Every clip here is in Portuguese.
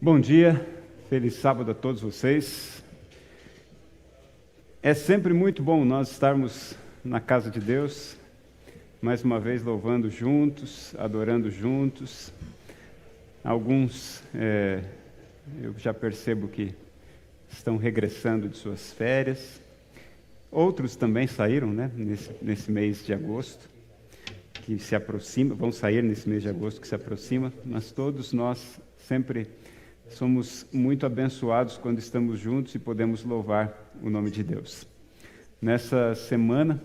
Bom dia, feliz sábado a todos vocês. É sempre muito bom nós estarmos na casa de Deus, mais uma vez louvando juntos, adorando juntos. Alguns eu já percebo que estão regressando de suas férias. Outros também saíram, nesse mês de agosto, que se aproxima, vão sair nesse mês de agosto que se aproxima, mas todos nós sempre somos muito abençoados quando estamos juntos e podemos louvar o nome de Deus. Nessa semana,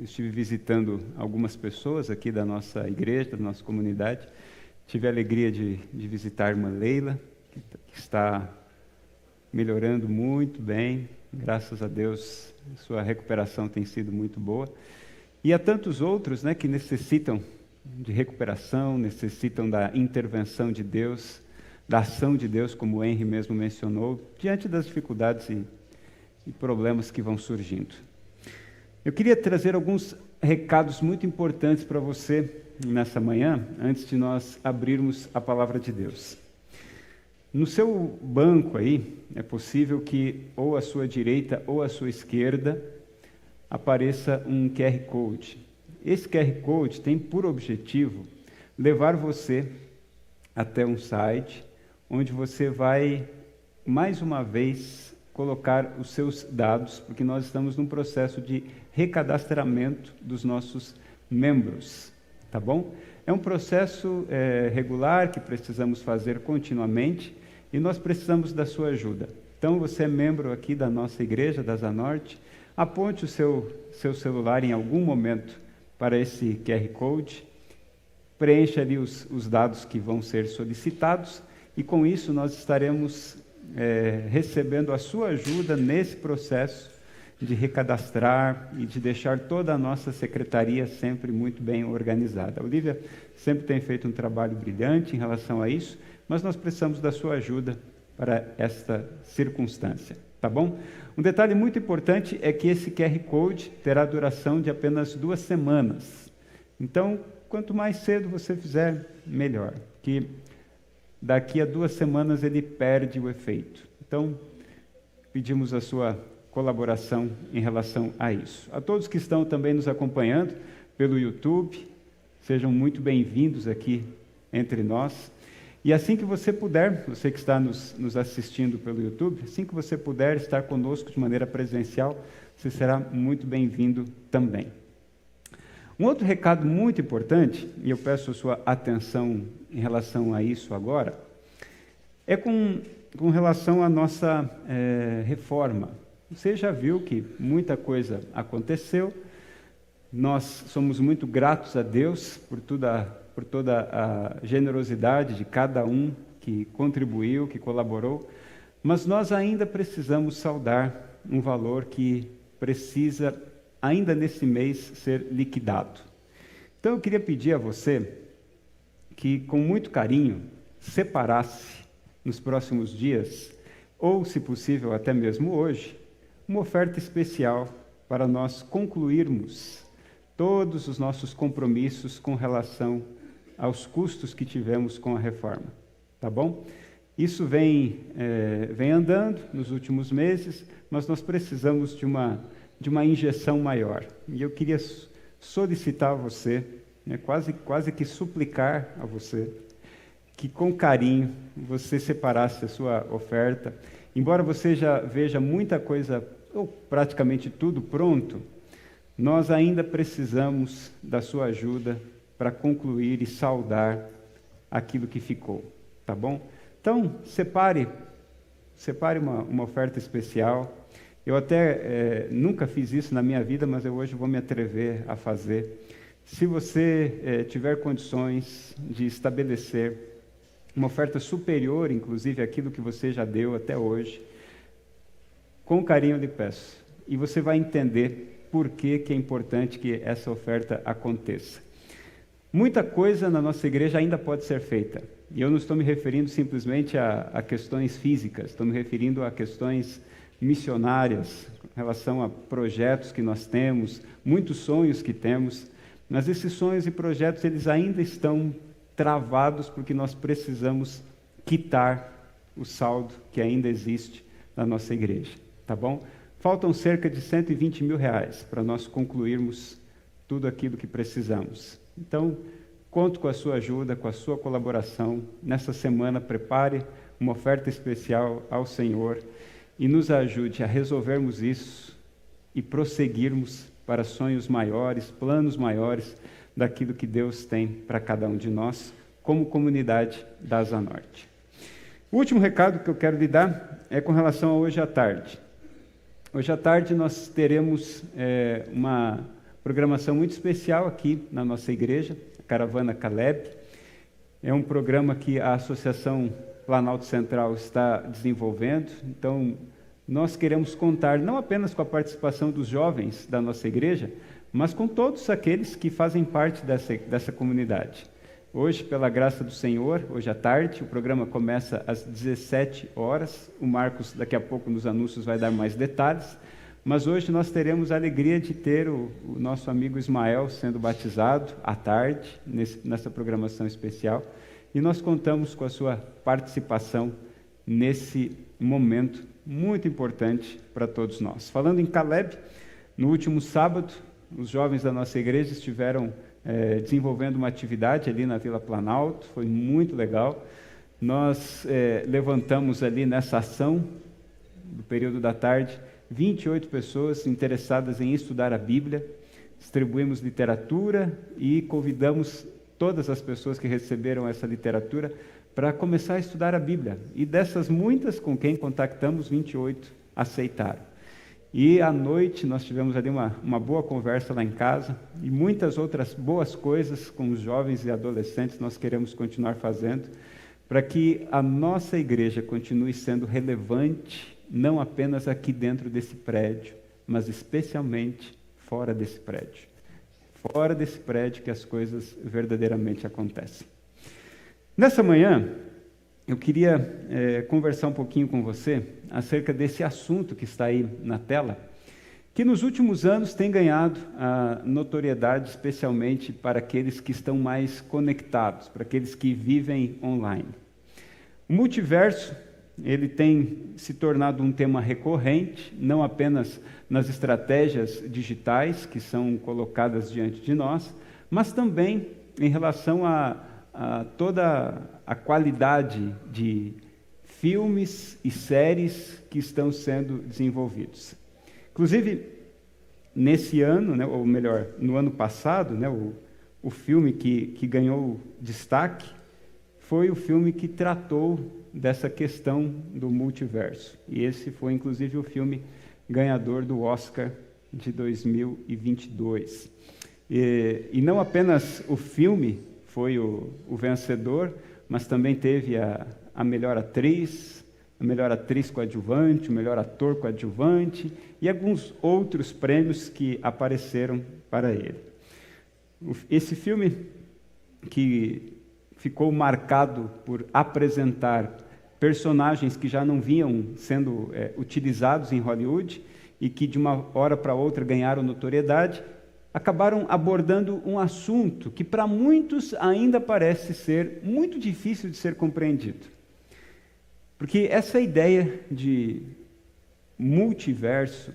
estive visitando algumas pessoas aqui da nossa igreja, da nossa comunidade. Tive a alegria de visitar a irmã Leila, que está melhorando muito bem. Graças a Deus, sua recuperação tem sido muito boa. E há tantos outros que necessitam de recuperação, necessitam da intervenção de Deus, da ação de Deus, como o Henry mesmo mencionou, diante das dificuldades e problemas que vão surgindo. Eu queria trazer alguns recados muito importantes para você nessa manhã, antes de nós abrirmos a palavra de Deus. No seu banco aí, é possível que ou à sua direita ou à sua esquerda apareça um QR Code. Esse QR Code tem por objetivo levar você até um site onde você vai, mais uma vez, colocar os seus dados, porque nós estamos num processo de recadastramento dos nossos membros, tá bom? É um processo regular que precisamos fazer continuamente e nós precisamos da sua ajuda. Então, você é membro aqui da nossa igreja, da Zanorte, aponte o seu celular em algum momento para esse QR Code, preencha ali os dados que vão ser solicitados e com isso nós estaremos recebendo a sua ajuda nesse processo de recadastrar e de deixar toda a nossa secretaria sempre muito bem organizada. A Olivia sempre tem feito um trabalho brilhante em relação a isso, mas nós precisamos da sua ajuda para esta circunstância, tá bom? Um detalhe muito importante é que esse QR Code terá duração de apenas 2 semanas. Então, quanto mais cedo você fizer, melhor, que daqui a 2 semanas ele perde o efeito. Então, pedimos a sua colaboração em relação a isso. A todos que estão também nos acompanhando pelo YouTube, sejam muito bem-vindos aqui entre nós. E assim que você puder, você que está nos assistindo pelo YouTube, assim que você puder estar conosco de maneira presencial, você será muito bem-vindo também. Um outro recado muito importante, e eu peço a sua atenção em relação a isso agora, é com relação à nossa reforma. Você já viu que muita coisa aconteceu, nós somos muito gratos a Deus por toda a generosidade de cada um que contribuiu, que colaborou, mas nós ainda precisamos saldar um valor que precisa, ainda nesse mês, ser liquidado. Então eu queria pedir a você que, com muito carinho, separasse nos próximos dias, ou, se possível, até mesmo hoje, uma oferta especial para nós concluirmos todos os nossos compromissos com relação aos custos que tivemos com a reforma, tá bom? Isso vem andando nos últimos meses, mas nós precisamos de uma injeção maior. E eu queria solicitar a você, quase que suplicar a você, que com carinho você separasse a sua oferta. Embora você já veja muita coisa, ou praticamente tudo pronto, nós ainda precisamos da sua ajuda para concluir e saldar aquilo que ficou, tá bom? Então, separe uma oferta especial. Eu até nunca fiz isso na minha vida, mas eu hoje vou me atrever a fazer. Se você tiver condições de estabelecer uma oferta superior, inclusive, àquilo que você já deu até hoje, com carinho eu lhe peço. E você vai entender por que é importante que essa oferta aconteça. Muita coisa na nossa igreja ainda pode ser feita. E eu não estou me referindo simplesmente a questões físicas, estou me referindo a questões missionárias, em relação a projetos que nós temos, muitos sonhos que temos, mas esses sonhos e projetos eles ainda estão travados porque nós precisamos quitar o saldo que ainda existe na nossa igreja, tá bom? Faltam cerca de R$120 mil para nós concluirmos tudo aquilo que precisamos. Então, conto com a sua ajuda, com a sua colaboração. Nessa semana, prepare uma oferta especial ao Senhor e nos ajude a resolvermos isso e prosseguirmos para sonhos maiores, planos maiores daquilo que Deus tem para cada um de nós, como comunidade da Asa Norte. O último recado que eu quero lhe dar é com relação a hoje à tarde. Hoje à tarde nós teremos uma programação muito especial aqui na nossa igreja, a Caravana Caleb. É um programa que a Associação Planalto Central está desenvolvendo. Então, nós queremos contar não apenas com a participação dos jovens da nossa igreja, mas com todos aqueles que fazem parte dessa comunidade. Hoje, pela graça do Senhor, hoje à tarde, o programa começa às 17 horas. O Marcos, daqui a pouco, nos anúncios, vai dar mais detalhes. Mas hoje nós teremos a alegria de ter o nosso amigo Ismael sendo batizado à tarde, nessa programação especial. E nós contamos com a sua participação nesse momento muito importante para todos nós. Falando em Caleb, no último sábado, os jovens da nossa igreja estiveram desenvolvendo uma atividade ali na Vila Planalto, foi muito legal. Nós levantamos ali nessa ação do período da tarde 28 pessoas interessadas em estudar a Bíblia, distribuímos literatura e convidamos todas as pessoas que receberam essa literatura para começar a estudar a Bíblia. E dessas muitas com quem contactamos, 28 aceitaram. E à noite nós tivemos ali uma boa conversa lá em casa e muitas outras boas coisas com os jovens e adolescentes nós queremos continuar fazendo para que a nossa igreja continue sendo relevante, não apenas aqui dentro desse prédio, mas especialmente fora desse prédio. Fora desse prédio que as coisas verdadeiramente acontecem. Nessa manhã, eu queria conversar um pouquinho com você acerca desse assunto que está aí na tela, que nos últimos anos tem ganhado a notoriedade, especialmente para aqueles que estão mais conectados, para aqueles que vivem online. O multiverso, ele tem se tornado um tema recorrente, não apenas nas estratégias digitais que são colocadas diante de nós, mas também em relação a toda a qualidade de filmes e séries que estão sendo desenvolvidos. Inclusive, nesse ano, né, ou melhor, no ano passado, né, o filme que ganhou destaque foi o filme que tratou dessa questão do multiverso. E esse foi, inclusive, o filme ganhador do Oscar de 2022. E não apenas o filme foi o vencedor, mas também teve a melhor atriz coadjuvante, o melhor ator coadjuvante e alguns outros prêmios que apareceram para ele. Esse filme, que ficou marcado por apresentar personagens que já não vinham sendo utilizados em Hollywood e que de uma hora para outra ganharam notoriedade, acabaram abordando um assunto que para muitos ainda parece ser muito difícil de ser compreendido. Porque essa ideia de multiverso,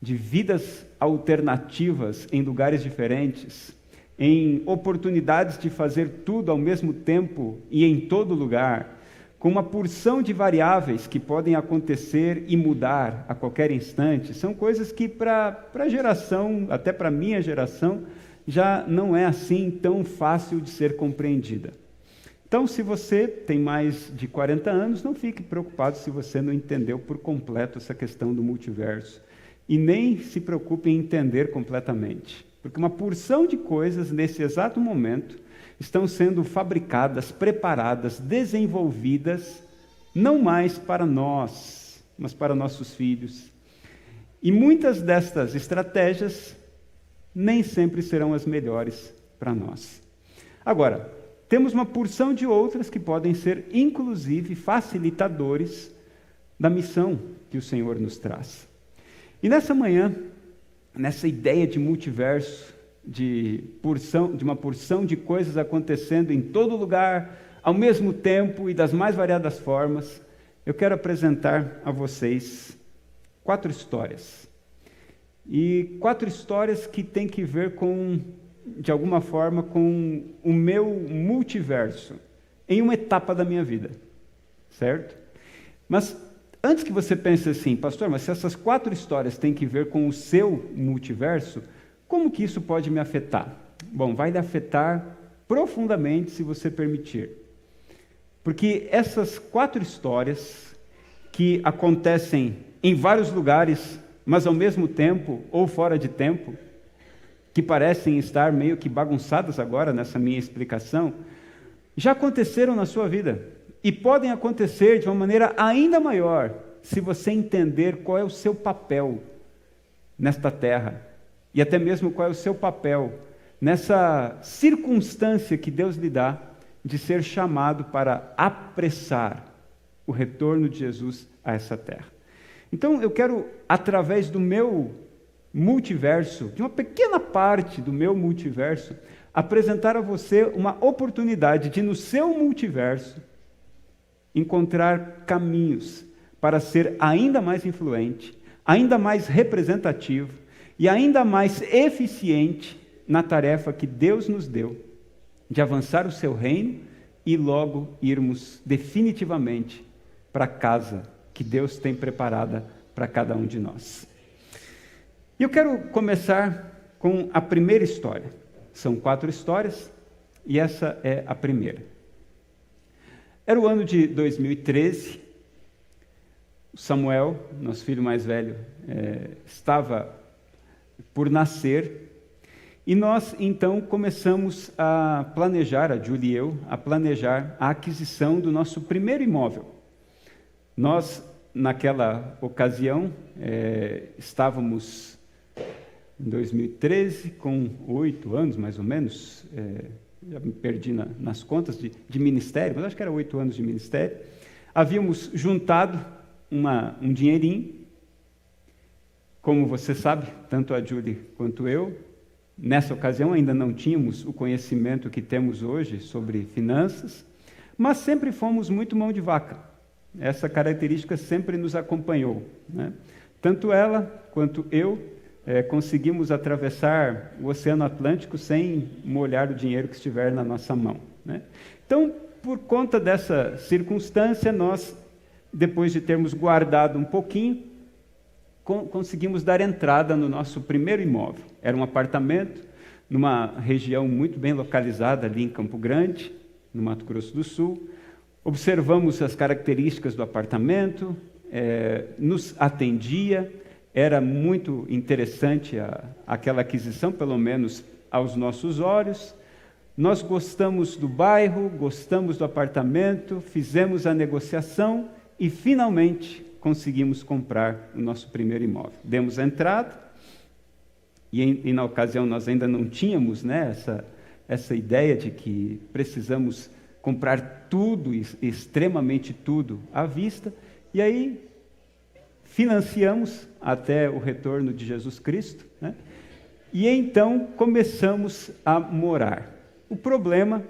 de vidas alternativas em lugares diferentes, em oportunidades de fazer tudo ao mesmo tempo e em todo lugar, com uma porção de variáveis que podem acontecer e mudar a qualquer instante, são coisas que para a geração, até para a minha geração, já não é assim tão fácil de ser compreendida. Então, se você tem mais de 40 anos, não fique preocupado se você não entendeu por completo essa questão do multiverso. E nem se preocupe em entender completamente. Porque uma porção de coisas, nesse exato momento, estão sendo fabricadas, preparadas, desenvolvidas, não mais para nós, mas para nossos filhos. E muitas destas estratégias nem sempre serão as melhores para nós. Agora, temos uma porção de outras que podem ser, inclusive, facilitadores da missão que o Senhor nos traz. E nessa manhã, nessa ideia de multiverso, de uma porção de coisas acontecendo em todo lugar, ao mesmo tempo e das mais variadas formas, eu quero apresentar a vocês 4 histórias. E 4 histórias que têm que ver com, de alguma forma, com o meu multiverso, em uma etapa da minha vida, certo? Mas antes que você pense assim, pastor, mas se essas 4 histórias têm que ver com o seu multiverso, como que isso pode me afetar? Bom, vai lhe afetar profundamente se você permitir. Porque essas 4 histórias que acontecem em vários lugares, mas ao mesmo tempo ou fora de tempo, que parecem estar meio que bagunçadas agora nessa minha explicação, já aconteceram na sua vida. E podem acontecer de uma maneira ainda maior, se você entender qual é o seu papel nesta terra, e até mesmo qual é o seu papel nessa circunstância que Deus lhe dá de ser chamado para apressar o retorno de Jesus a essa terra. Então eu quero, através do meu multiverso, de uma pequena parte do meu multiverso, apresentar a você uma oportunidade de, no seu multiverso, encontrar caminhos para ser ainda mais influente, ainda mais representativo e ainda mais eficiente na tarefa que Deus nos deu de avançar o seu reino e logo irmos definitivamente para a casa que Deus tem preparada para cada um de nós. E eu quero começar com a primeira história. São 4 histórias e essa é a primeira. Era o ano de 2013, Samuel, nosso filho mais velho, estava por nascer, e nós então começamos a planejar, a Julie e eu, a planejar a aquisição do nosso primeiro imóvel. Nós, naquela ocasião, estávamos em 2013 com 8 anos, mais ou menos, já me perdi nas contas de ministério, mas acho que era 8 anos de ministério. Havíamos juntado um dinheirinho, como você sabe, tanto a Julie quanto eu. Nessa ocasião ainda não tínhamos o conhecimento que temos hoje sobre finanças, mas sempre fomos muito mão de vaca. Essa característica sempre nos acompanhou, né? Tanto ela quanto eu conseguimos atravessar o Oceano Atlântico sem molhar o dinheiro que estiver na nossa mão, né? Então, por conta dessa circunstância, nós, depois de termos guardado um pouquinho, conseguimos dar entrada no nosso primeiro imóvel. Era um apartamento numa região muito bem localizada ali em Campo Grande, no Mato Grosso do Sul. Observamos as características do apartamento, nos atendia. Era muito interessante aquela aquisição, pelo menos aos nossos olhos. Nós gostamos do bairro, gostamos do apartamento, fizemos a negociação e, finalmente, conseguimos comprar o nosso primeiro imóvel. Demos a entrada e na ocasião, nós ainda não tínhamos, né, essa ideia de que precisamos comprar tudo, extremamente tudo, à vista. E aí, financiamos até o retorno de Jesus Cristo, né? E então começamos a morar. O problema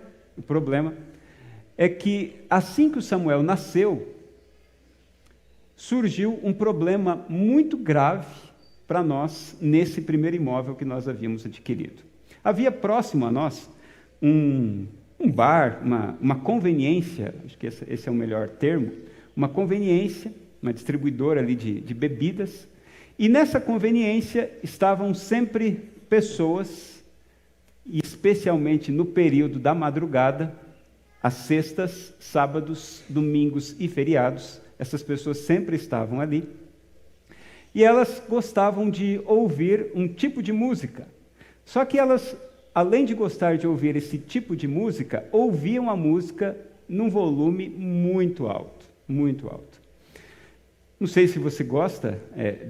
é que assim que o Samuel nasceu, surgiu um problema muito grave para nós nesse primeiro imóvel que nós havíamos adquirido. Havia próximo a nós um bar, uma conveniência, acho que esse é o melhor termo, uma conveniência, uma distribuidora ali de bebidas, e nessa conveniência estavam sempre pessoas, e especialmente no período da madrugada, às sextas, sábados, domingos e feriados, essas pessoas sempre estavam ali, e elas gostavam de ouvir um tipo de música. Só que elas, além de gostar de ouvir esse tipo de música, ouviam a música num volume muito alto, muito alto. Não sei se você gosta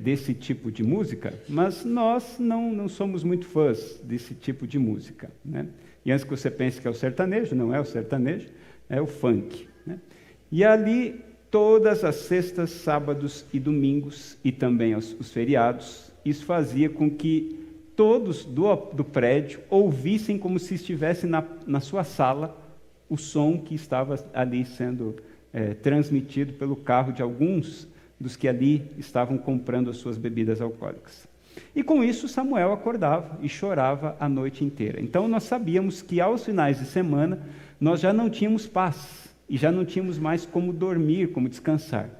desse tipo de música, mas nós não somos muito fãs desse tipo de música, né? E antes que você pense que é o sertanejo, não é o sertanejo, é o funk, né? E ali, todas as sextas, sábados e domingos, e também os feriados, isso fazia com que todos do prédio ouvissem como se estivesse na sua sala o som que estava ali sendo transmitido pelo carro de alguns dos que ali estavam comprando as suas bebidas alcoólicas. E com isso Samuel acordava e chorava a noite inteira. Então nós sabíamos que aos finais de semana nós já não tínhamos paz e já não tínhamos mais como dormir, como descansar.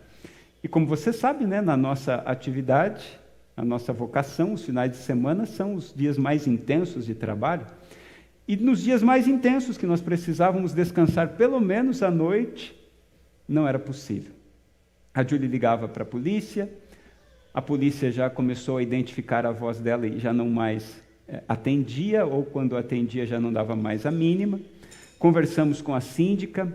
E como você sabe, né, na nossa atividade, a nossa vocação, os finais de semana são os dias mais intensos de trabalho. E nos dias mais intensos que nós precisávamos descansar pelo menos à noite, não era possível. A Julie ligava para a polícia já começou a identificar a voz dela e já não mais atendia, ou quando atendia já não dava mais a mínima. Conversamos com a síndica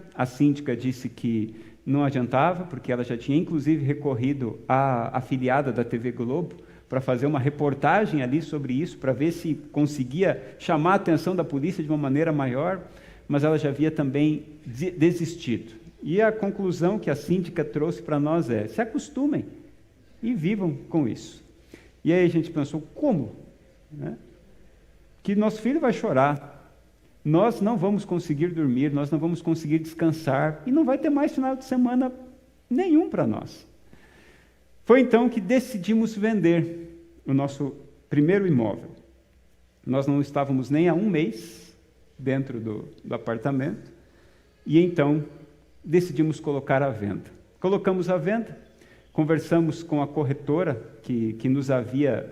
disse que não adiantava, porque ela já tinha inclusive recorrido à afiliada da TV Globo para fazer uma reportagem ali sobre isso, para ver se conseguia chamar a atenção da polícia de uma maneira maior, mas ela já havia também desistido. E a conclusão que a síndica trouxe para nós é: se acostumem e vivam com isso. E aí a gente pensou, como? Que nosso filho vai chorar, nós não vamos conseguir dormir, nós não vamos conseguir descansar, e não vai ter mais final de semana nenhum para nós. Foi então que decidimos vender o nosso primeiro imóvel. Nós não estávamos nem há um mês dentro do apartamento, e então decidimos colocar à venda. Colocamos à venda, conversamos com a corretora que nos havia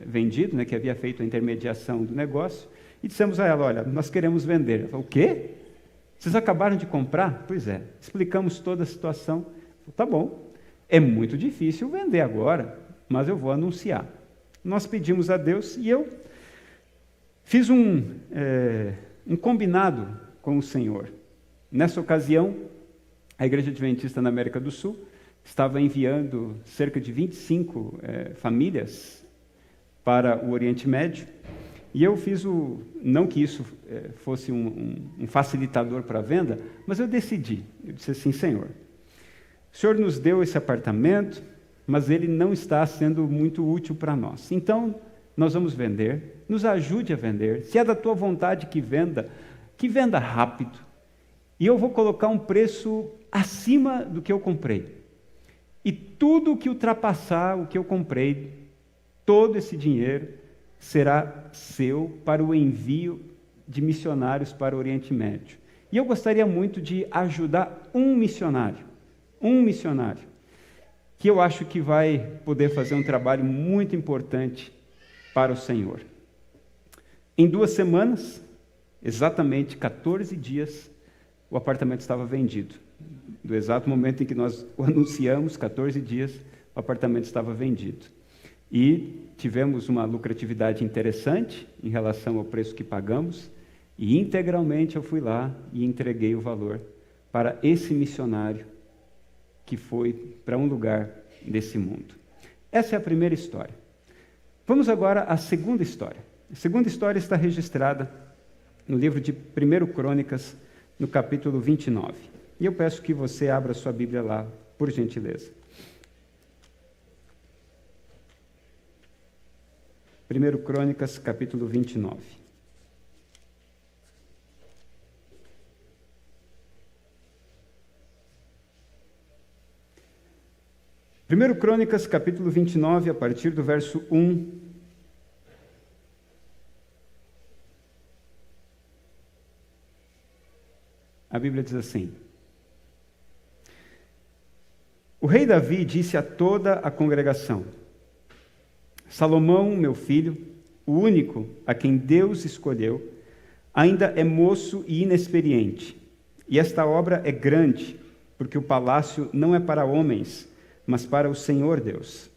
vendido, né, que havia feito a intermediação do negócio, e dissemos a ela: olha, nós queremos vender. Ela falou: o quê? Vocês acabaram de comprar? Pois é. Explicamos toda a situação. Falou: tá bom, é muito difícil vender agora, mas eu vou anunciar. Nós pedimos a Deus e eu fiz um combinado com o Senhor. Nessa ocasião, a Igreja Adventista na América do Sul estava enviando cerca de 25 famílias para o Oriente Médio, e eu fiz não que isso fosse um facilitador para a venda, mas eu disse assim: Senhor, o Senhor nos deu esse apartamento, mas ele não está sendo muito útil para nós, então nós vamos vender, nos ajude a vender, se é da tua vontade que venda rápido, e eu vou colocar um preço acima do que eu comprei. E tudo que ultrapassar o que eu comprei, todo esse dinheiro será seu para o envio de missionários para o Oriente Médio. E eu gostaria muito de ajudar um missionário, que eu acho que vai poder fazer um trabalho muito importante para o Senhor. Em 2 semanas, exatamente 14 dias, o apartamento estava vendido. Do exato momento em que nós o anunciamos, 14 dias, o apartamento estava vendido. E tivemos uma lucratividade interessante em relação ao preço que pagamos, e integralmente eu fui lá e entreguei o valor para esse missionário que foi para um lugar desse mundo. Essa é a primeira história. Vamos agora à segunda história. A segunda história está registrada no livro de 1 Crônicas, no capítulo 29. E eu peço que você abra sua Bíblia lá, por gentileza. 1 Crônicas, capítulo 29. Primeiro Crônicas, capítulo 29, a partir do verso 1. A Bíblia diz assim: o rei Davi disse a toda a congregação: Salomão, meu filho, o único a quem Deus escolheu, ainda é moço e inexperiente, e esta obra é grande, porque o palácio não é para homens, mas para o Senhor Deus.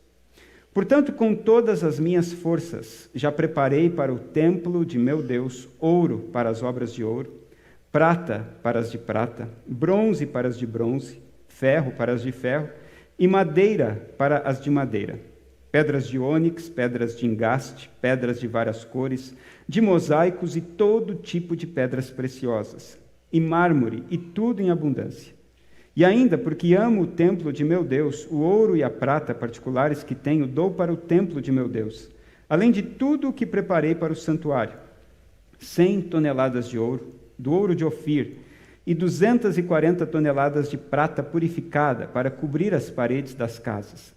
Portanto, com todas as minhas forças, já preparei para o templo de meu Deus ouro para as obras de ouro, prata para as de prata, bronze para as de bronze, ferro para as de ferro, e madeira para as de madeira, pedras de ônix, pedras de engaste, pedras de várias cores, de mosaicos e todo tipo de pedras preciosas, e mármore, e tudo em abundância. E ainda, porque amo o templo de meu Deus, o ouro e a prata particulares que tenho, dou para o templo de meu Deus, além de tudo o que preparei para o santuário: 100 toneladas de ouro, do ouro de Ofir, e 240 toneladas de prata purificada para cobrir as paredes das casas,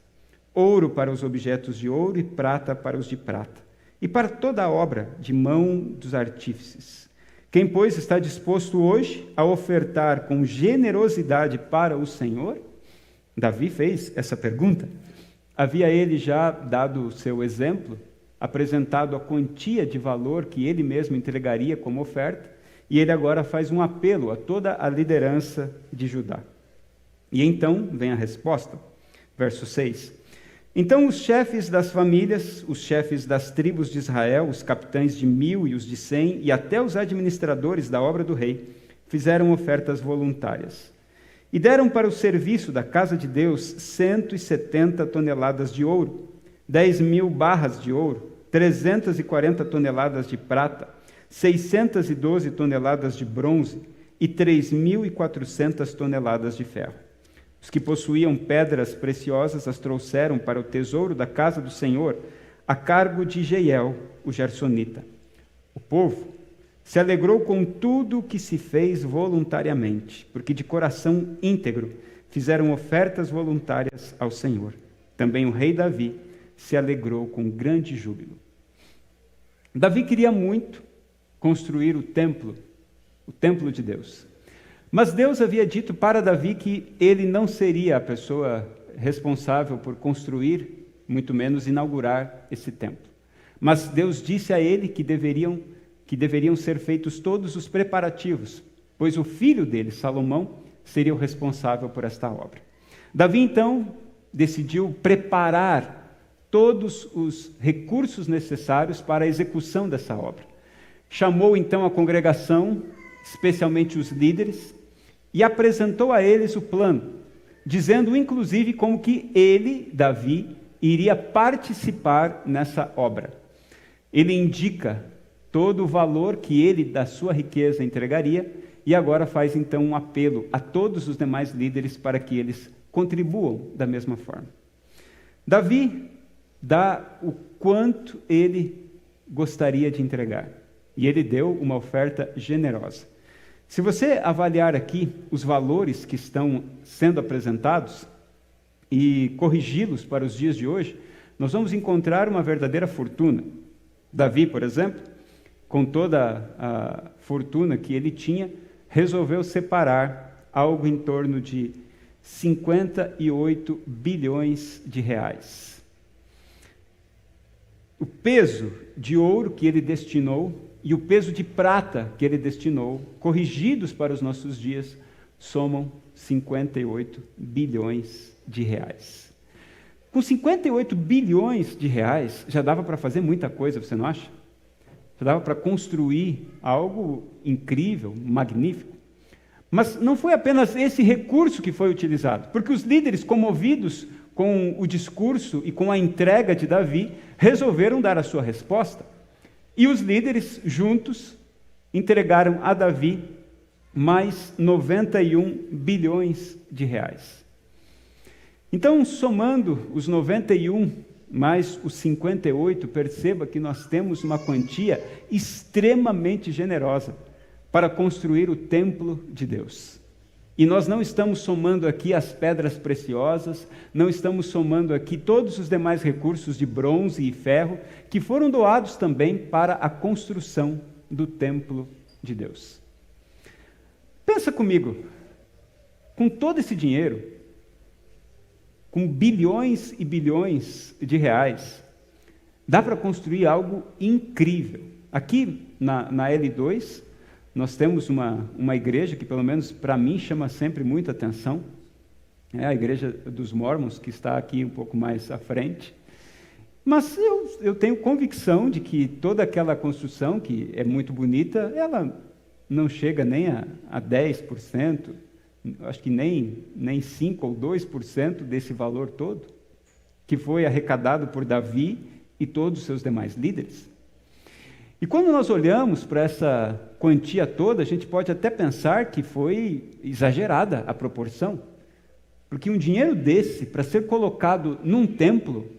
ouro para os objetos de ouro e prata para os de prata, e para toda a obra de mão dos artífices. Quem, pois, está disposto hoje a ofertar com generosidade para o Senhor? Davi fez essa pergunta. Havia ele já dado o seu exemplo, apresentado a quantia de valor que ele mesmo entregaria como oferta, e ele agora faz um apelo a toda a liderança de Judá. E então vem a resposta, verso 6. Então os chefes das famílias, os chefes das tribos de Israel, os capitães de 1000 e os de 100, e até os administradores da obra do rei, fizeram ofertas voluntárias. E deram para o serviço da casa de Deus 170 toneladas de ouro, 10.000 barras de ouro, 340 toneladas de prata, 612 toneladas de bronze e 3.400 toneladas de ferro. Os que possuíam pedras preciosas as trouxeram para o tesouro da casa do Senhor, a cargo de Jeiel, o gersonita. O povo se alegrou com tudo o que se fez voluntariamente, porque de coração íntegro fizeram ofertas voluntárias ao Senhor. Também o rei Davi se alegrou com grande júbilo. Davi queria muito construir o templo de Deus. Mas Deus havia dito para Davi que ele não seria a pessoa responsável por construir, muito menos inaugurar esse templo. Mas Deus disse a ele que deveriam ser feitos todos os preparativos, pois o filho dele, Salomão, seria o responsável por esta obra. Davi, então, decidiu preparar todos os recursos necessários para a execução dessa obra. Chamou, então, a congregação, especialmente os líderes, e apresentou a eles o plano, dizendo, inclusive, como que ele, Davi, iria participar nessa obra. Ele indica todo o valor que ele, da sua riqueza, entregaria, e agora faz, então, um apelo a todos os demais líderes para que eles contribuam da mesma forma. Davi dá o quanto ele gostaria de entregar, e ele deu uma oferta generosa. Se você avaliar aqui os valores que estão sendo apresentados e corrigi-los para os dias de hoje, nós vamos encontrar uma verdadeira fortuna. Davi, por exemplo, com toda a fortuna que ele tinha, resolveu separar algo em torno de 58 bilhões de reais. O peso de ouro que ele destinou e o peso de prata que ele destinou, corrigidos para os nossos dias, somam 58 bilhões de reais. Com 58 bilhões de reais, já dava para fazer muita coisa, você não acha? Já dava para construir algo incrível, magnífico. Mas não foi apenas esse recurso que foi utilizado, porque os líderes, comovidos com o discurso e com a entrega de Davi, resolveram dar a sua resposta. E os líderes, juntos, entregaram a Davi mais 91 bilhões de reais. Então, somando os 91 mais os 58, perceba que nós temos uma quantia extremamente generosa para construir o templo de Deus. E nós não estamos somando aqui as pedras preciosas, não estamos somando aqui todos os demais recursos de bronze e ferro, que foram doados também para a construção do templo de Deus. Pensa comigo, com todo esse dinheiro, com bilhões e bilhões de reais, dá para construir algo incrível. Aqui na L2, nós temos uma igreja que, pelo menos para mim, chama sempre muita atenção. É a igreja dos Mormons, que está aqui um pouco mais à frente. Mas eu tenho convicção de que toda aquela construção, que é muito bonita, ela não chega nem a 10%, acho que nem 5% ou 2% desse valor todo, que foi arrecadado por Davi e todos os seus demais líderes. E quando nós olhamos para essa quantia toda, a gente pode até pensar que foi exagerada a proporção, porque um dinheiro desse, para ser colocado num templo,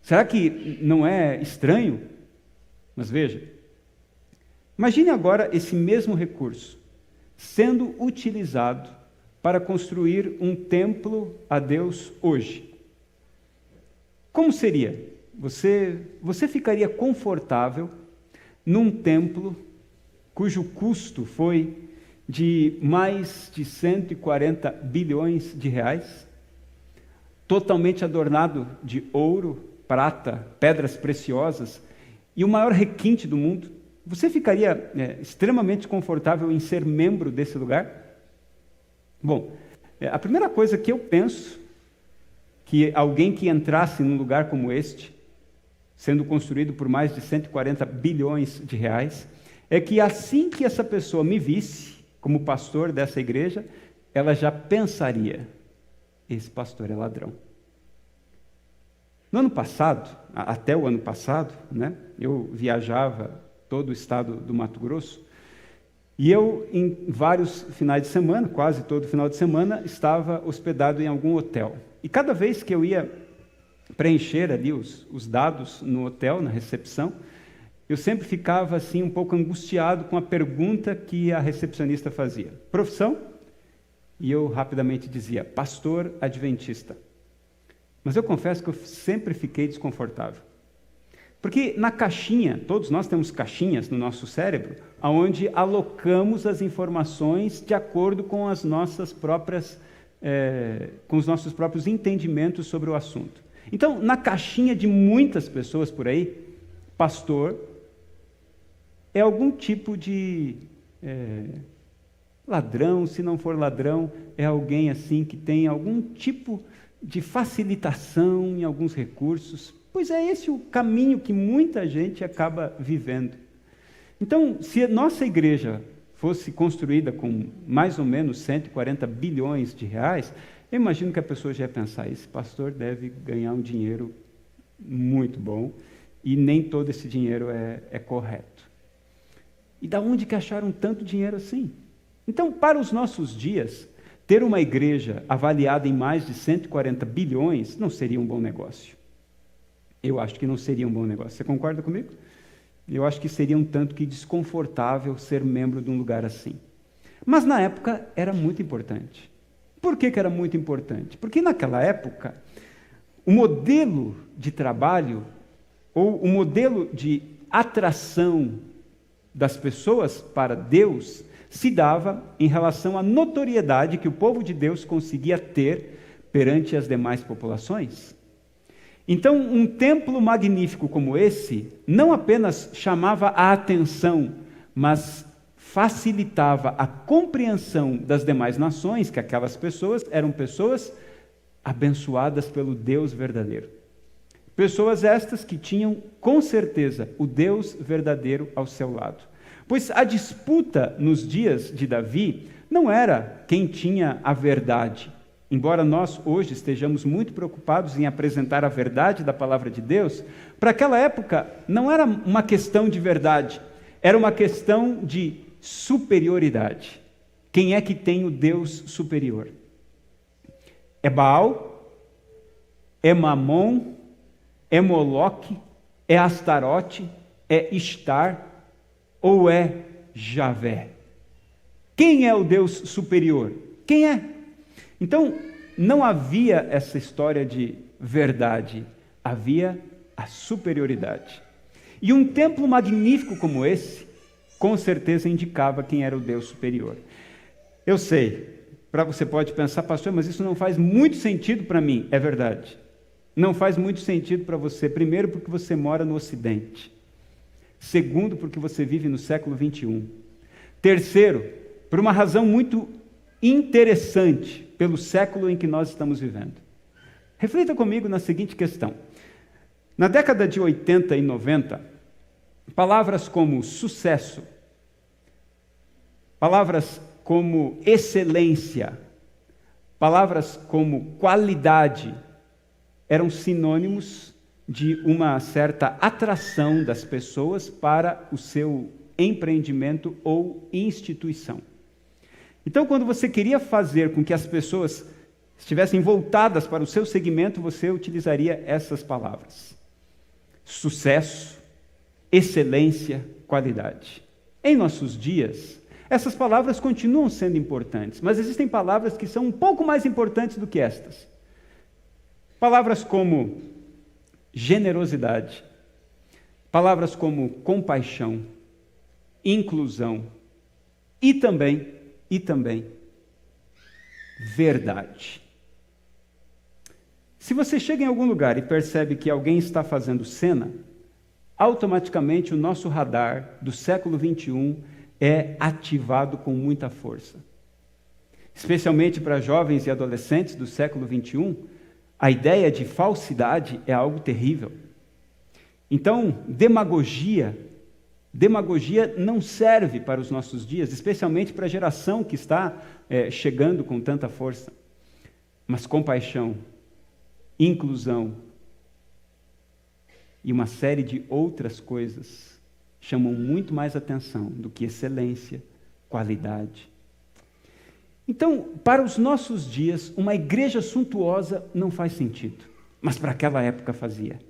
será que não é estranho? Mas veja, imagine agora esse mesmo recurso sendo utilizado para construir um templo a Deus hoje. Como seria? Você ficaria confortável num templo cujo custo foi de mais de 140 bilhões de reais, totalmente adornado de ouro, prata, pedras preciosas e o maior requinte do mundo? Você ficaria extremamente confortável em ser membro desse lugar? Bom, a primeira coisa que eu penso que alguém que entrasse num lugar como este, sendo construído por mais de 140 bilhões de reais, é que assim que essa pessoa me visse como pastor dessa igreja, ela já pensaria: esse pastor é ladrão. No ano passado, até o ano passado, né, eu viajava todo o estado do Mato Grosso, e eu, em vários finais de semana, quase todo final de semana, estava hospedado em algum hotel. E cada vez que eu ia preencher ali os dados no hotel, na recepção, eu sempre ficava assim um pouco angustiado com a pergunta que a recepcionista fazia. Profissão? E eu rapidamente dizia: pastor adventista. Mas eu confesso que eu sempre fiquei desconfortável. Porque na caixinha, todos nós temos caixinhas no nosso cérebro, onde alocamos as informações de acordo com as nossas próprias, com os nossos próprios entendimentos sobre o assunto. Então, na caixinha de muitas pessoas por aí, pastor é algum tipo de ladrão. Se não for ladrão, é alguém assim que tem algum tipo de facilitação em alguns recursos. Pois é esse o caminho que muita gente acaba vivendo. Então, se a nossa igreja fosse construída com mais ou menos 140 bilhões de reais, eu imagino que a pessoa já ia pensar: esse pastor deve ganhar um dinheiro muito bom, e nem todo esse dinheiro é correto. E da onde que acharam tanto dinheiro assim? Então, para os nossos dias, ter uma igreja avaliada em mais de 140 bilhões não seria um bom negócio. Eu acho que não seria um bom negócio. Você concorda comigo? Eu acho que seria um tanto que desconfortável ser membro de um lugar assim. Mas na época era muito importante. Por que era muito importante? Porque naquela época, o modelo de trabalho, ou o modelo de atração das pessoas para Deus, se dava em relação à notoriedade que o povo de Deus conseguia ter perante as demais populações. Então, um templo magnífico como esse não apenas chamava a atenção, mas facilitava a compreensão das demais nações que aquelas pessoas eram pessoas abençoadas pelo Deus verdadeiro. Pessoas estas que tinham, com certeza, o Deus verdadeiro ao seu lado. Pois a disputa nos dias de Davi não era quem tinha a verdade. Embora nós hoje estejamos muito preocupados em apresentar a verdade da palavra de Deus, para aquela época não era uma questão de verdade, era uma questão de superioridade. Quem é que tem o Deus superior? É Baal? É Mamon? É Moloque? É Astarote? É Ishtar? Ou é Javé? Quem é o Deus superior? Quem é? Então, não havia essa história de verdade, havia a superioridade. E um templo magnífico como esse, com certeza indicava quem era o Deus superior. Eu sei, você pode pensar: pastor, mas isso não faz muito sentido para mim. É verdade. Não faz muito sentido para você, primeiro porque você mora no Ocidente. Segundo, porque você vive no século 21. Terceiro, por uma razão muito interessante, pelo século em que nós estamos vivendo. Reflita comigo na seguinte questão. Na década de 80 e 90, palavras como sucesso, palavras como excelência, palavras como qualidade, eram sinônimos de uma certa atração das pessoas para o seu empreendimento ou instituição. Então, quando você queria fazer com que as pessoas estivessem voltadas para o seu segmento, você utilizaria essas palavras: sucesso, excelência, qualidade. Em nossos dias, essas palavras continuam sendo importantes, mas existem palavras que são um pouco mais importantes do que estas. Palavras como generosidade, palavras como compaixão, inclusão e também verdade. Se você chega em algum lugar e percebe que alguém está fazendo cena, automaticamente o nosso radar do século XXI é ativado com muita força. Especialmente para jovens e adolescentes do século XXI, a ideia de falsidade é algo terrível. Então, demagogia não serve para os nossos dias, especialmente para a geração que está chegando com tanta força. Mas compaixão, inclusão e uma série de outras coisas chamam muito mais atenção do que excelência, qualidade. Então, para os nossos dias, uma igreja suntuosa não faz sentido, mas para aquela época fazia.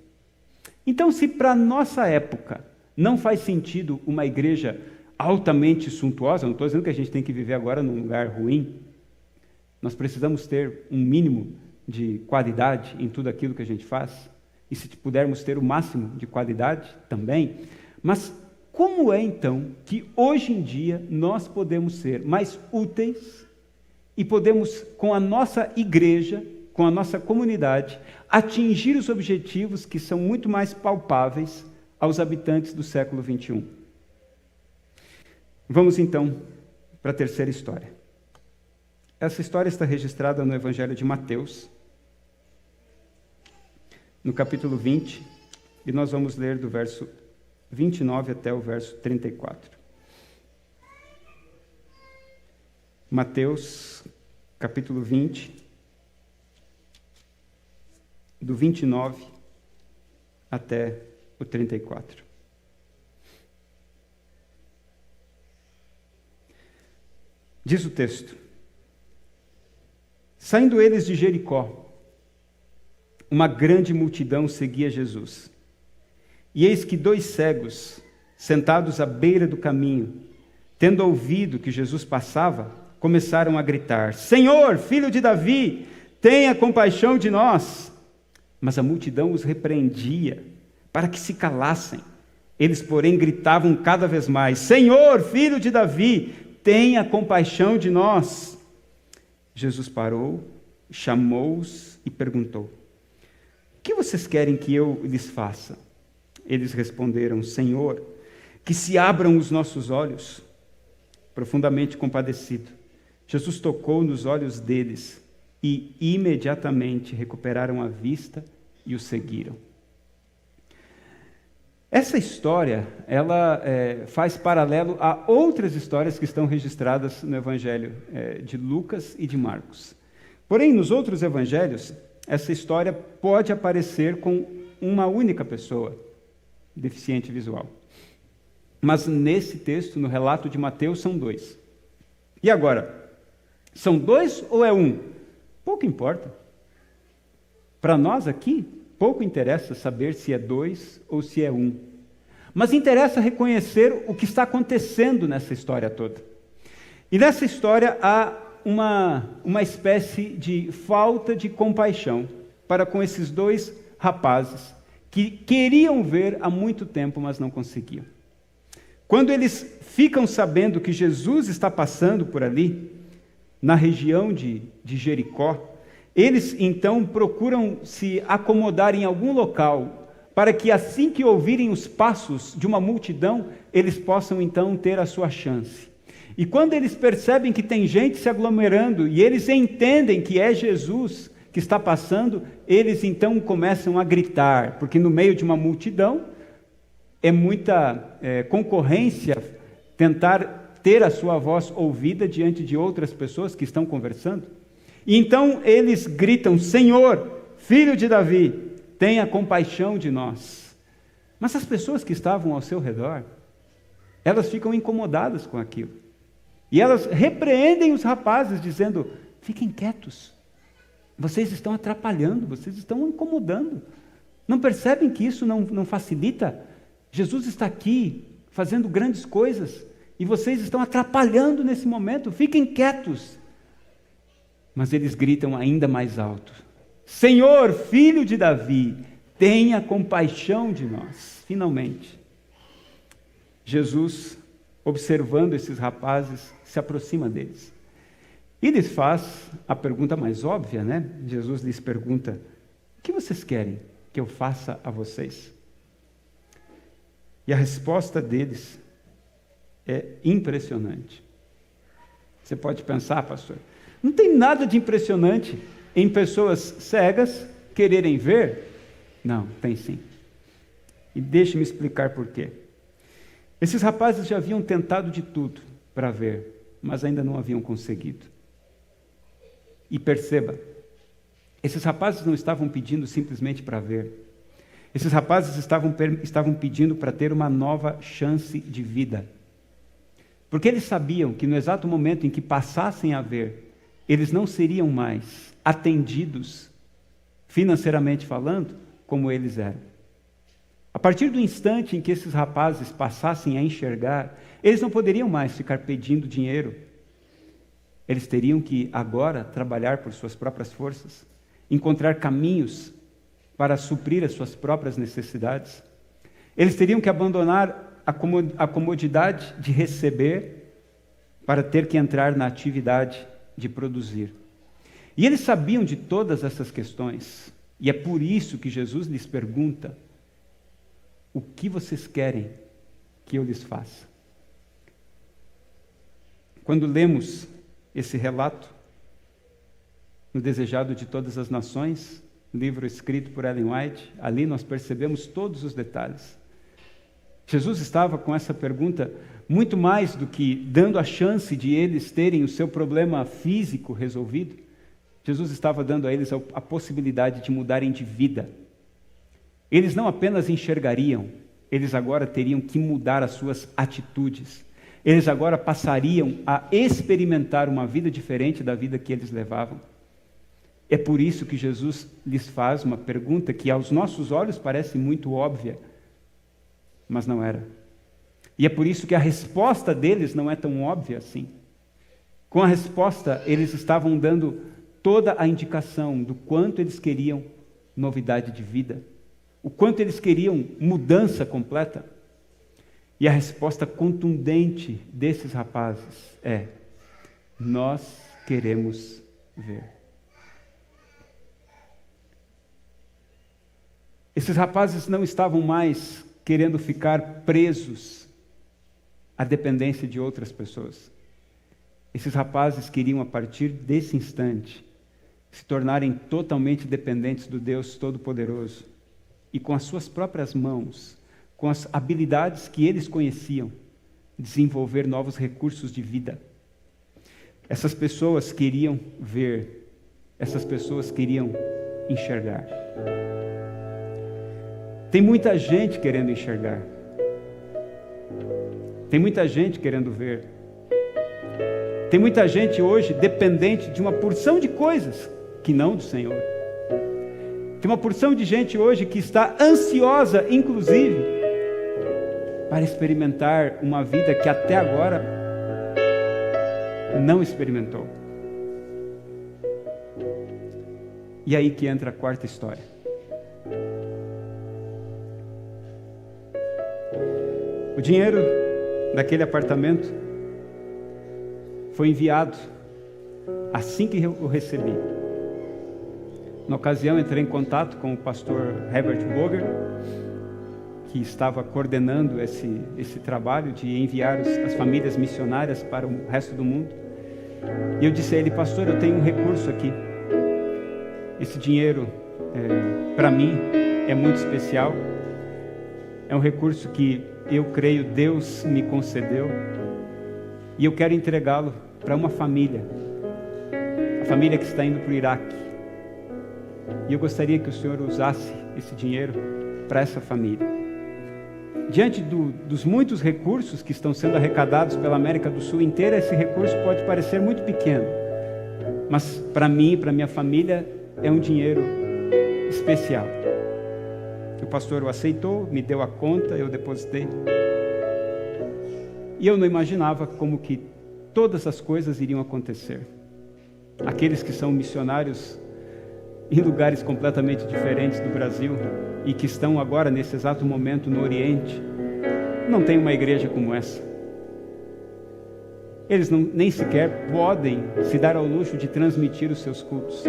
Então, se para a nossa época não faz sentido uma igreja altamente suntuosa, não estou dizendo que a gente tem que viver agora num lugar ruim, nós precisamos ter um mínimo de qualidade em tudo aquilo que a gente faz, e se pudermos ter o máximo de qualidade também, mas como é então que hoje em dia nós podemos ser mais úteis e podemos, com a nossa igreja, com a nossa comunidade, atingir os objetivos que são muito mais palpáveis aos habitantes do século XXI? Vamos então para a terceira história. Essa história está registrada no Evangelho de Mateus, no capítulo 20, e nós vamos ler do verso 29 até o verso 34. Mateus, capítulo 20, do 29 até o 34. Diz o texto: saindo eles de Jericó, uma grande multidão seguia Jesus. E eis que 2 cegos, sentados à beira do caminho, tendo ouvido que Jesus passava, começaram a gritar: Senhor, filho de Davi, tenha compaixão de nós. Mas a multidão os repreendia para que se calassem. Eles, porém, gritavam cada vez mais: Senhor, filho de Davi, tenha compaixão de nós. Jesus parou, chamou-os e perguntou: O que vocês querem que eu lhes faça? Eles responderam: Senhor, que se abram os nossos olhos. Profundamente compadecido, Jesus tocou nos olhos deles e imediatamente recuperaram a vista e o seguiram. Essa história, ela faz paralelo a outras histórias que estão registradas no Evangelho de Lucas e de Marcos. Porém, nos outros evangelhos, essa história pode aparecer com uma única pessoa, deficiente visual. Mas nesse texto, no relato de Mateus, são 2. E agora, são 2 ou é 1? Pouco importa. Para nós aqui, pouco interessa saber se é 2 ou se é 1. Mas interessa reconhecer o que está acontecendo nessa história toda. E nessa história há uma espécie de falta de compaixão para com esses 2 rapazes que queriam ver há muito tempo, mas não conseguiam. Quando eles ficam sabendo que Jesus está passando por ali, na região de Jericó, eles então procuram se acomodar em algum local, para que assim que ouvirem os passos de uma multidão, eles possam então ter a sua chance. E quando eles percebem que tem gente se aglomerando, e eles entendem que é Jesus que está passando, eles então começam a gritar, porque no meio de uma multidão, é muita concorrência tentar ter a sua voz ouvida diante de outras pessoas que estão conversando. E então eles gritam: Senhor, filho de Davi, tenha compaixão de nós. Mas as pessoas que estavam ao seu redor, elas ficam incomodadas com aquilo. E elas repreendem os rapazes, dizendo: fiquem quietos, vocês estão atrapalhando, vocês estão incomodando. Não percebem que isso não facilita? Jesus está aqui fazendo grandes coisas, e vocês estão atrapalhando nesse momento, fiquem quietos. Mas eles gritam ainda mais alto: Senhor, filho de Davi, tenha compaixão de nós. Finalmente, Jesus, observando esses rapazes, se aproxima deles. E lhes faz a pergunta mais óbvia, né? Jesus lhes pergunta: o que vocês querem que eu faça a vocês? E a resposta deles é impressionante. Você pode pensar, pastor, não tem nada de impressionante em pessoas cegas quererem ver? Não, tem sim. E deixe-me explicar por quê. Esses rapazes já haviam tentado de tudo para ver, mas ainda não haviam conseguido. E perceba, esses rapazes não estavam pedindo simplesmente para ver. Esses rapazes estavam pedindo para ter uma nova chance de vida. Porque eles sabiam que no exato momento em que passassem a ver, eles não seriam mais atendidos, financeiramente falando, como eles eram. A partir do instante em que esses rapazes passassem a enxergar, eles não poderiam mais ficar pedindo dinheiro. Eles teriam que agora trabalhar por suas próprias forças, encontrar caminhos para suprir as suas próprias necessidades. Eles teriam que abandonar a comodidade de receber para ter que entrar na atividade de produzir. E eles sabiam de todas essas questões, e é por isso que Jesus lhes pergunta: o que vocês querem que eu lhes faça? Quando lemos esse relato no Desejado de Todas as Nações, livro escrito por Ellen White, ali nós percebemos todos os detalhes. Jesus estava com essa pergunta muito mais do que dando a chance de eles terem o seu problema físico resolvido. Jesus estava dando a eles a possibilidade de mudarem de vida. Eles não apenas enxergariam, eles agora teriam que mudar as suas atitudes. Eles agora passariam a experimentar uma vida diferente da vida que eles levavam. É por isso que Jesus lhes faz uma pergunta que aos nossos olhos parece muito óbvia, mas não era. E é por isso que a resposta deles não é tão óbvia assim. Com a resposta, eles estavam dando toda a indicação do quanto eles queriam novidade de vida, o quanto eles queriam mudança completa. E a resposta contundente desses rapazes é: nós queremos ver. Esses rapazes não estavam mais querendo ficar presos à dependência de outras pessoas. Esses rapazes queriam, a partir desse instante, se tornarem totalmente dependentes do Deus Todo-Poderoso e, com as suas próprias mãos, com as habilidades que eles conheciam, desenvolver novos recursos de vida. Essas pessoas queriam ver, essas pessoas queriam enxergar. Tem muita gente querendo enxergar. Tem muita gente querendo ver. Tem muita gente hoje dependente de uma porção de coisas que não do Senhor. Tem uma porção de gente hoje que está ansiosa, inclusive, para experimentar uma vida que até agora não experimentou. E aí que entra a quarta história. O dinheiro daquele apartamento foi enviado assim que eu recebi. Na ocasião, entrei em contato com o pastor Herbert Boger, que estava coordenando esse trabalho de enviar as famílias missionárias para o resto do mundo. E eu disse a ele: pastor, eu tenho um recurso aqui. Esse dinheiro, para mim, é muito especial. É um recurso que eu creio Deus me concedeu. E eu quero entregá-lo para uma família. A família que está indo para o Iraque. E eu gostaria que o Senhor usasse esse dinheiro para essa família. Diante dos muitos recursos que estão sendo arrecadados pela América do Sul inteira, esse recurso pode parecer muito pequeno. Mas para mim e para minha família é um dinheiro especial. O pastor o aceitou, me deu a conta, eu depositei. E eu não imaginava como que todas as coisas iriam acontecer. Aqueles que são missionários em lugares completamente diferentes do Brasil e que estão agora, nesse exato momento, no Oriente, não tem uma igreja como essa. Eles nem sequer podem se dar ao luxo de transmitir os seus cultos.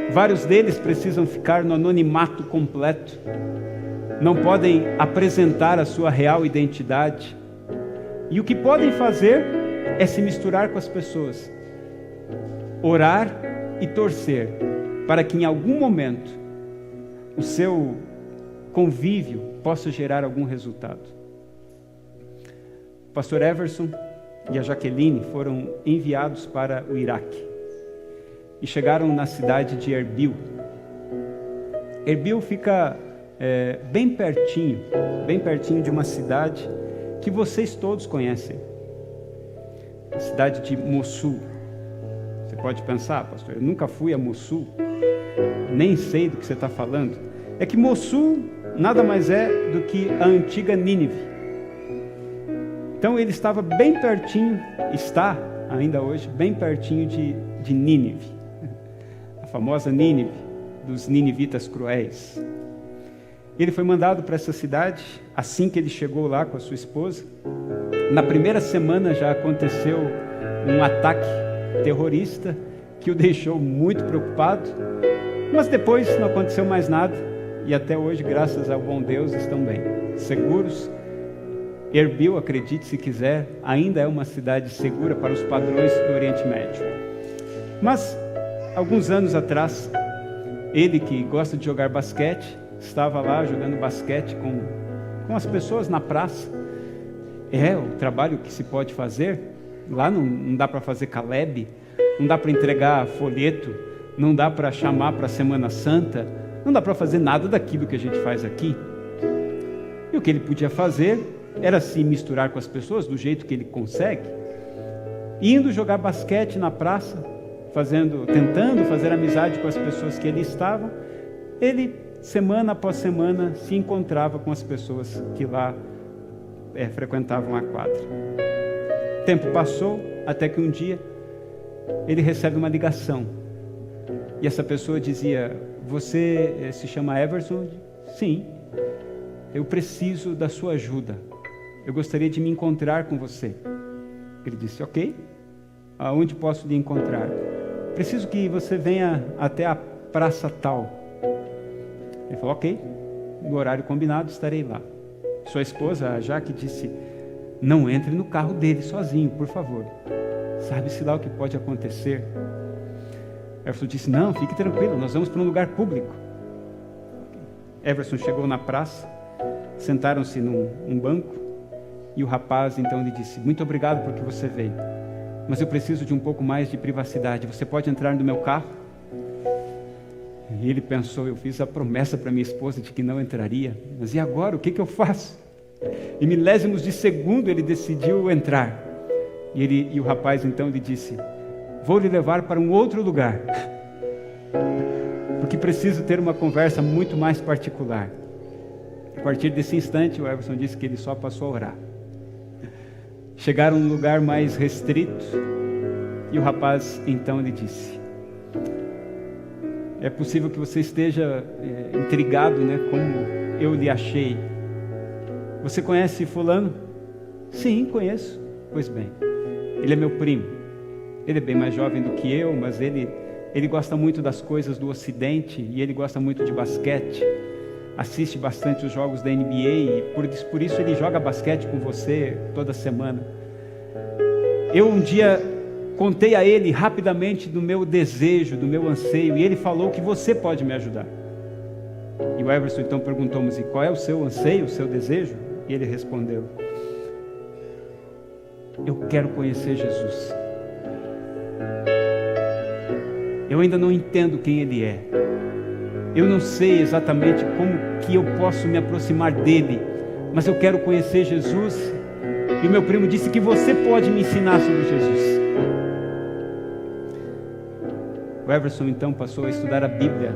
Vários deles precisam ficar no anonimato completo. Não podem apresentar a sua real identidade. E o que podem fazer é se misturar com as pessoas, orar e torcer para que em algum momento o seu convívio possa gerar algum resultado. O pastor Everson e a Jaqueline foram enviados para o Iraque e chegaram na cidade de Erbil. Erbil fica bem pertinho de uma cidade que vocês todos conhecem, a cidade de Mossul. Você pode pensar, pastor, eu nunca fui a Mossul, nem sei do que você está falando. É que Mossul nada mais é do que a antiga Nínive. Então ele estava bem pertinho, está ainda hoje, bem pertinho de Nínive, a famosa Nínive, dos ninivitas cruéis. Ele foi mandado para essa cidade. Assim que ele chegou lá com a sua esposa, na primeira semana já aconteceu um ataque terrorista que o deixou muito preocupado, mas depois não aconteceu mais nada e até hoje, graças ao bom Deus, estão bem, seguros. Erbil, acredite se quiser, ainda é uma cidade segura para os padrões do Oriente Médio. Mas, alguns anos atrás, ele que gosta de jogar basquete, estava lá jogando basquete com as pessoas na praça. O trabalho que se pode fazer. Lá não dá para fazer Caleb, não dá para entregar folheto, não dá para chamar para a Semana Santa, não dá para fazer nada daquilo que a gente faz aqui. E o que ele podia fazer era se misturar com as pessoas do jeito que ele consegue, indo jogar basquete na praça, tentando fazer amizade com as pessoas que ali estavam. Ele, semana após semana, se encontrava com as pessoas que lá frequentavam a quadra. O tempo passou, até que um dia ele recebe uma ligação. E essa pessoa dizia: você se chama Everson? Sim. Eu preciso da sua ajuda. Eu gostaria de me encontrar com você. Ele disse: ok. Aonde posso lhe encontrar? Preciso que você venha até a praça tal. Ele falou: ok. No horário combinado estarei lá. Sua esposa, a Jaque, disse: não entre no carro dele sozinho, por favor. Sabe-se lá o que pode acontecer. Everson disse: não, fique tranquilo, nós vamos para um lugar público. Everson chegou na praça, sentaram-se num banco, e o rapaz então lhe disse: muito obrigado porque você veio, mas eu preciso de um pouco mais de privacidade, você pode entrar no meu carro? E ele pensou: eu fiz a promessa para minha esposa de que não entraria, mas e agora, o que eu faço? Em milésimos de segundo ele decidiu entrar, e o rapaz então lhe disse: vou lhe levar para um outro lugar, porque preciso ter uma conversa muito mais particular. A partir desse instante, o Everson disse que ele só passou a orar. Chegaram num lugar mais restrito, e o rapaz então lhe disse: é possível que você esteja intrigado, né, como eu lhe achei. Você conhece fulano? Sim, conheço. Pois bem, ele é meu primo. Ele é bem mais jovem do que eu, mas ele gosta muito das coisas do Ocidente, e ele gosta muito de basquete, assiste bastante os jogos da NBA, e por isso ele joga basquete com você toda semana. Eu um dia contei a ele rapidamente do meu desejo, do meu anseio, e ele falou que você pode me ajudar. E o Everson então perguntou-me: qual é o seu anseio, o seu desejo? E ele respondeu: eu quero conhecer Jesus. Eu ainda não entendo quem Ele é. Eu não sei exatamente como que eu posso me aproximar dEle, mas eu quero conhecer Jesus. E o meu primo disse que você pode me ensinar sobre Jesus. O Everson então passou a estudar a Bíblia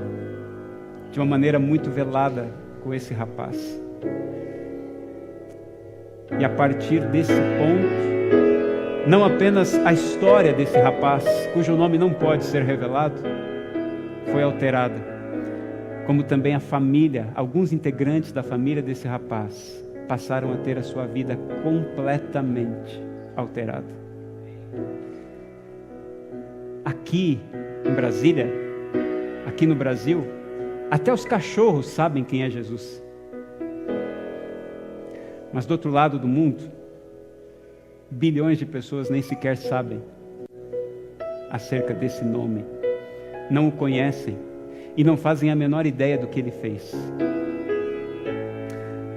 de uma maneira muito velada com esse rapaz. E a partir desse ponto, não apenas a história desse rapaz, cujo nome não pode ser revelado, foi alterada, como também a família, alguns integrantes da família desse rapaz, passaram a ter a sua vida completamente alterada. Aqui em Brasília, aqui no Brasil, até os cachorros sabem quem é Jesus. Mas do outro lado do mundo, bilhões de pessoas nem sequer sabem acerca desse nome, não o conhecem e não fazem a menor ideia do que ele fez.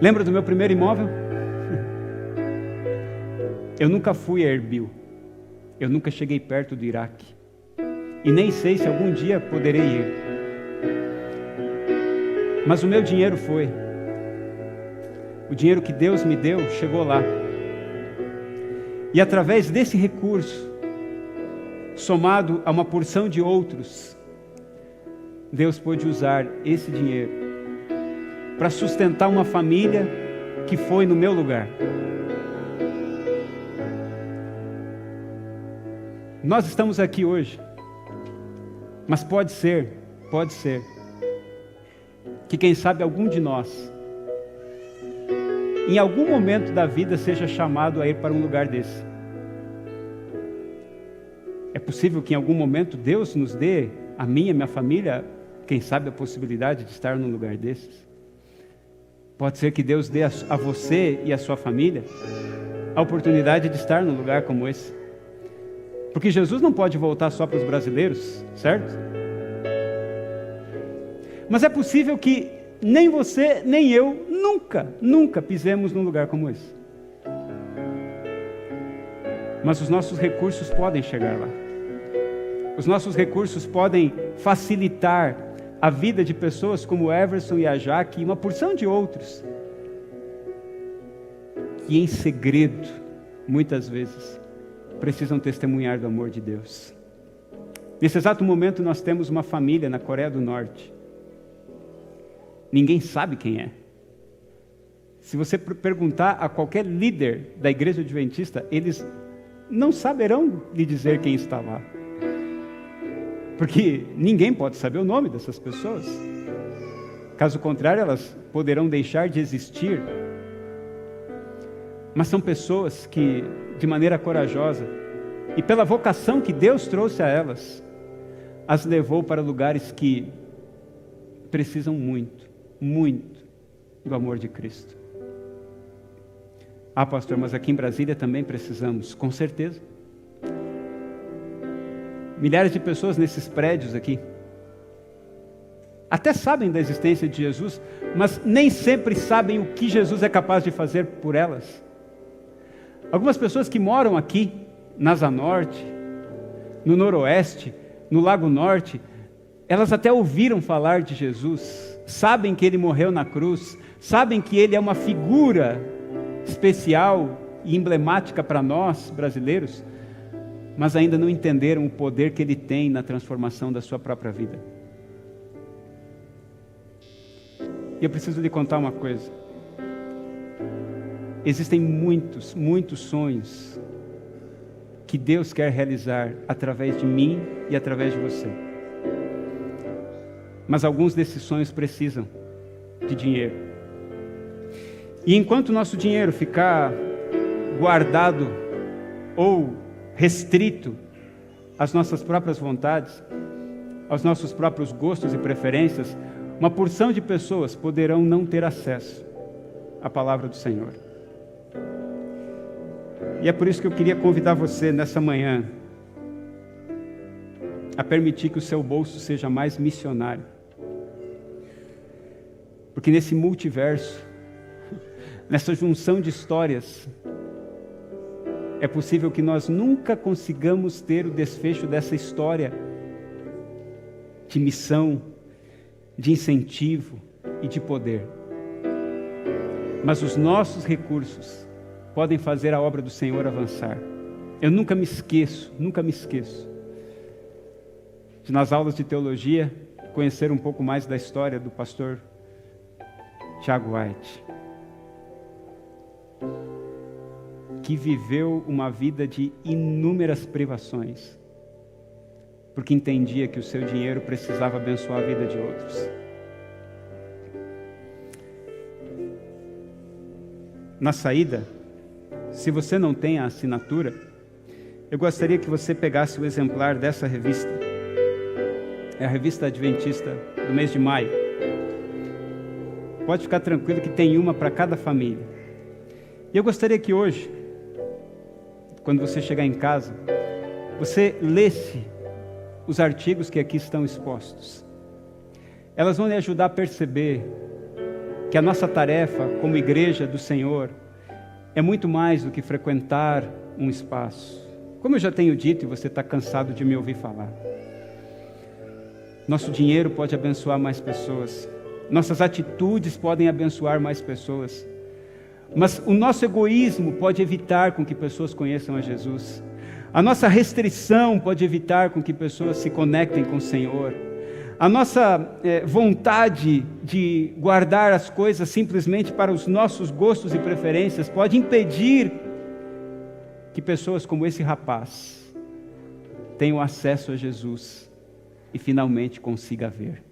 Lembra do meu primeiro imóvel? Eu nunca fui a Erbil, eu nunca cheguei perto do Iraque e nem sei se algum dia poderei ir. Mas o meu dinheiro foi. O dinheiro que Deus me deu chegou lá. E através desse recurso, somado a uma porção de outros, Deus pôde usar esse dinheiro para sustentar uma família que foi no meu lugar. Nós estamos aqui hoje, mas pode ser que quem sabe algum de nós, em algum momento da vida, seja chamado a ir para um lugar desse. É possível que em algum momento Deus nos dê, a mim e a minha família, quem sabe a possibilidade de estar num lugar desses. Pode ser que Deus dê a você e a sua família a oportunidade de estar num lugar como esse. Porque Jesus não pode voltar só para os brasileiros, certo? Mas é possível que nem você, nem eu, nunca pisemos num lugar como esse. Mas os nossos recursos podem chegar lá. Os nossos recursos podem facilitar a vida de pessoas como Everson e a Jaque e uma porção de outros, que em segredo, muitas vezes, precisam testemunhar do amor de Deus. Nesse exato momento nós temos uma família na Coreia do Norte. Ninguém sabe quem é. Se você perguntar a qualquer líder da igreja adventista, eles não saberão lhe dizer quem está lá. Porque ninguém pode saber o nome dessas pessoas. Caso contrário, elas poderão deixar de existir. Mas são pessoas que, de maneira corajosa, e pela vocação que Deus trouxe a elas, as levou para lugares que precisam muito do amor de Cristo. Ah, pastor, mas aqui em Brasília também precisamos, com certeza. Milhares de pessoas nesses prédios aqui até sabem da existência de Jesus, mas nem sempre sabem o que Jesus é capaz de fazer por elas. Algumas pessoas que moram aqui, na Asa Norte, no Noroeste, no Lago Norte, elas até ouviram falar de Jesus, sabem que Ele morreu na cruz, sabem que Ele é uma figura especial e emblemática para nós, brasileiros, mas ainda não entenderam o poder que Ele tem na transformação da sua própria vida. E eu preciso lhe contar uma coisa. Existem muitos sonhos que Deus quer realizar através de mim e através de você. Mas alguns desses sonhos precisam de dinheiro. E enquanto o nosso dinheiro ficar guardado ou restrito às nossas próprias vontades, aos nossos próprios gostos e preferências, uma porção de pessoas poderão não ter acesso à palavra do Senhor. E é por isso que eu queria convidar você nessa manhã a permitir que o seu bolso seja mais missionário. Porque nesse multiverso, nessa junção de histórias, é possível que nós nunca consigamos ter o desfecho dessa história de missão, de incentivo e de poder. Mas os nossos recursos podem fazer a obra do Senhor avançar. Eu nunca me esqueço de, nas aulas de teologia, conhecer um pouco mais da história do pastor Tiago White. que viveu uma vida de inúmeras privações, porque entendia que o seu dinheiro precisava abençoar a vida de outros. Na saída, se você não tem a assinatura, eu gostaria que você pegasse o exemplar dessa revista. É a revista adventista do mês de maio. Pode ficar tranquilo que tem uma para cada família. E eu gostaria que hoje, quando você chegar em casa, você lesse os artigos que aqui estão expostos. Elas vão lhe ajudar a perceber que a nossa tarefa como igreja do Senhor é muito mais do que frequentar um espaço. Como eu já tenho dito e você está cansado de me ouvir falar, nosso dinheiro pode abençoar mais pessoas, nossas atitudes podem abençoar mais pessoas, mas o nosso egoísmo pode evitar com que pessoas conheçam a Jesus. A nossa restrição pode evitar com que pessoas se conectem com o Senhor. A nossa vontade de guardar as coisas simplesmente para os nossos gostos e preferências pode impedir que pessoas como esse rapaz tenham acesso a Jesus e finalmente consiga ver.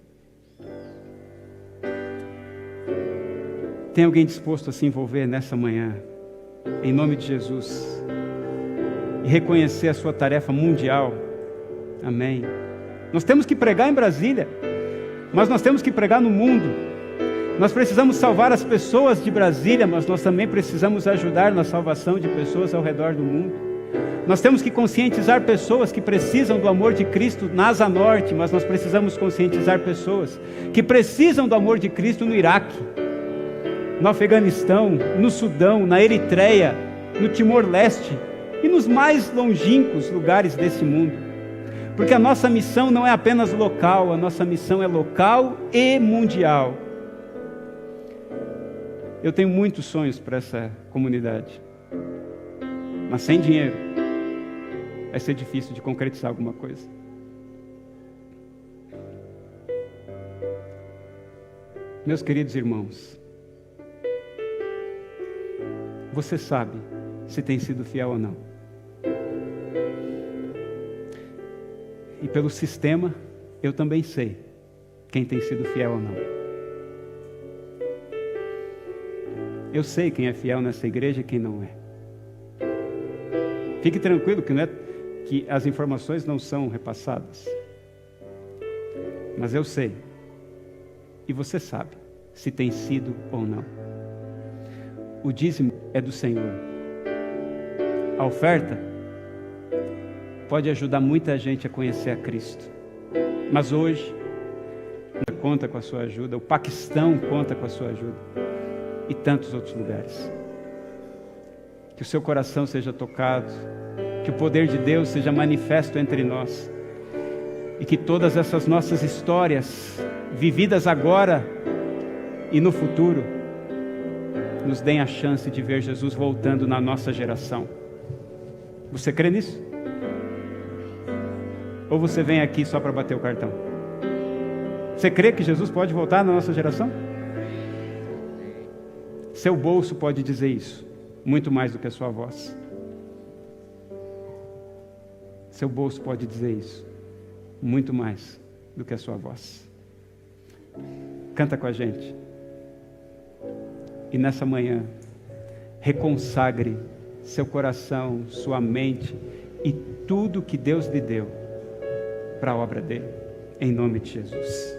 Tem alguém disposto a se envolver nessa manhã, em nome de Jesus, e reconhecer a sua tarefa mundial? Amém. Nós temos que pregar em Brasília, mas nós temos que pregar no mundo. Nós precisamos salvar as pessoas de Brasília, mas nós também precisamos ajudar na salvação de pessoas ao redor do mundo. Nós temos que conscientizar pessoas que precisam do amor de Cristo na Asa Norte, mas nós precisamos conscientizar pessoas que precisam do amor de Cristo no Iraque, no Afeganistão, no Sudão, na Eritreia, no Timor-Leste e nos mais longínquos lugares desse mundo. Porque a nossa missão não é apenas local, a nossa missão é local e mundial. Eu tenho muitos sonhos para essa comunidade, mas sem dinheiro vai ser difícil de concretizar alguma coisa. Meus queridos irmãos, você sabe se tem sido fiel ou não. E pelo sistema, eu também sei quem tem sido fiel ou não. Eu sei quem é fiel nessa igreja e quem não é. Fique tranquilo que, não é, que as informações não são repassadas. Mas eu sei. E você sabe se tem sido ou não. O dízimo é do Senhor. A oferta pode ajudar muita gente a conhecer a Cristo. Mas hoje, conta com a sua ajuda, o Paquistão conta com a sua ajuda, e tantos outros lugares. Que o seu coração seja tocado, que o poder de Deus seja manifesto entre nós, e que todas essas nossas histórias, vividas agora e no futuro, nos deem a chance de ver Jesus voltando na nossa geração. Você crê nisso? Ou você vem aqui só para bater o cartão? Você crê que Jesus pode voltar na nossa geração? Seu bolso pode dizer isso, muito mais do que a sua voz. Seu bolso pode dizer isso, muito mais do que a sua voz. Canta com a gente. E nessa manhã, reconsagre seu coração, sua mente e tudo que Deus lhe deu para a obra dele, em nome de Jesus.